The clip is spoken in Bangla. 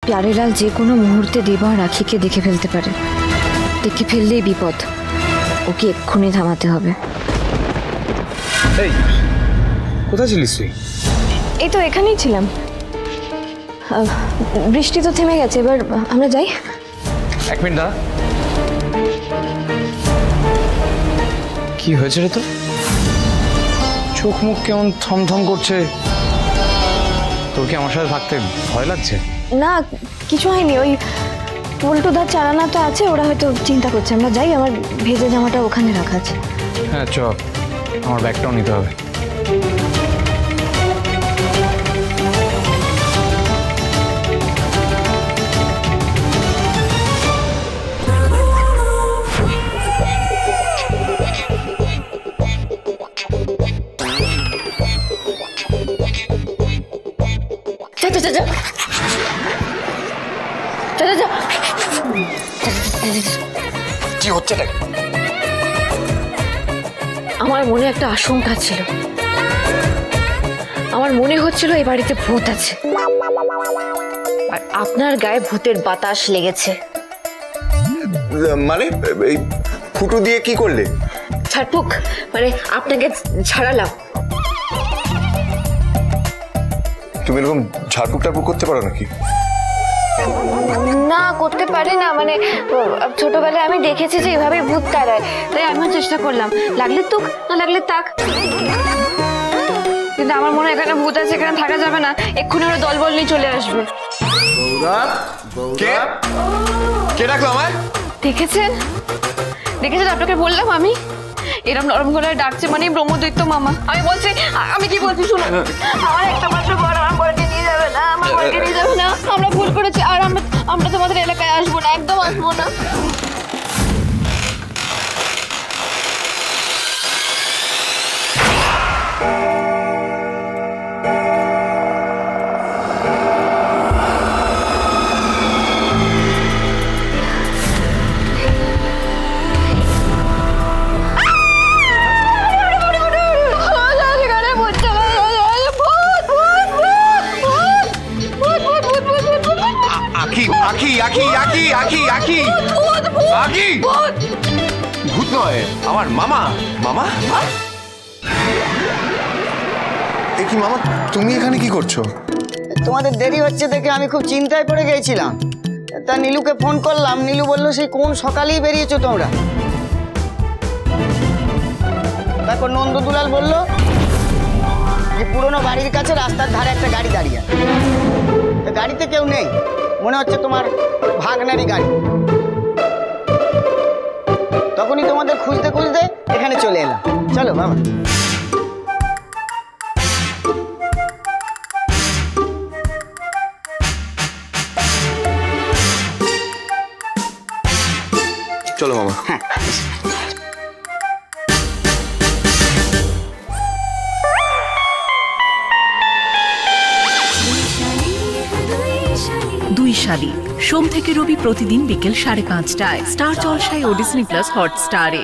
প্যারেলাল যে কোনো মুহূর্তে দেবা রাখিকে দেখে ফেলতে পারে। দেখে ফেললেই বিপদ। ওকে এক্ষুনি থামাতে হবে। এই কোথায় ছিলিস তুই? এই তো এখানেই ছিলাম। বৃষ্টি তো থেমে গেছে, এবার আমরা যাই। এক মিনিট দাঁড়া। কি হয়েছে রে তোর? চোখ মুখ কেমন থমথম করছে। তোর কি আমার সাথে থাকতে ভয় লাগছে? না, কিছু হয়নি। ওই পল্টুদার চারানা তো আছে, ওরা হয়তো চিন্তা করছে। আমরা যাই, আমার ভেজা জামাটা ওখানে রাখা আছে। হ্যাঁ চ, আমার ব্যাগটাও নিতে হবে। কি হচ্ছে? আমার মনে একটা আশঙ্কা ছিল। আমার মনে হচ্ছিল এই বাড়িতে ভূত আছে, আর আপনার গায়ে ভূতের বাতাস লেগেছে। মানে এই ফুটো দিয়ে কি করলে? ছাড়পুক, মানে আপনাকে ছাড়ালাম। তুমি এরকম ঝাড়ফুঁক টাড়ফুঁক করতে পারো নাকি? না, করতে পারি না। মানে ছোটবেলায় আমি দেখেছি যে এভাবে ভূত তাড়ায়, তাই আমিও চেষ্টা করলাম। লাগলে তুক, না লাগলে তাক। কিন্তু আমার মনে হয় এখানে ভূত আছে, এখানে থাকা যাবে না। এক্ষুনি ওরা দলবল নিয়ে চলে আসবে। কে ডাকলো আমায়? দেখেছেন? দেখেছেন? আপনাকে বললাম আমি। এরকম নরম গলায় ডাকছে মানে ব্রহ্মদৈত্য মামা। আমি বলছি, আমি কি বলছি শুনুন। আমার একটা মাত্র বড়, আমার বড়কে নিয়ে যাবে না, আমার বড়কে নিয়ে যাবে না। আমরা ভুল করেছি, আর আমরা তোমাদের এলাকায় আসবো না, একদম আসবো না। ভূত নয়, আমার মামা। মামা? এ কি মামা, তুমি এখানে কি করছো? তোমাদের দেরি হচ্ছে দেখে আমি খুব চিন্তায় পড়ে গিয়েছিলাম। তা নীলুকে ফোন করলাম, নীলু বললো সেই কোন সকালেই বেরিয়েছো তোমরা। তারপর নন্দদুলাল বললো যে পুরনো বাড়ির কাছে রাস্তার ধারে একটা গাড়ি দাঁড়িয়ে আছে। গাড়িতে কেউ নেই, মনে হচ্ছে তোমার ভাগনারই গাড়ি। তখনই তোমাদের খুঁজতে খুঁজতে এখানে চলে এলাম। চলো বাবা। চলো মামা। হ্যাঁ। দুই শালী, সোম থেকে রবি প্রতিদিন বিকেল 5:30টায় স্টার জলসায় ও ডিজনি প্লাস হটস্টারে।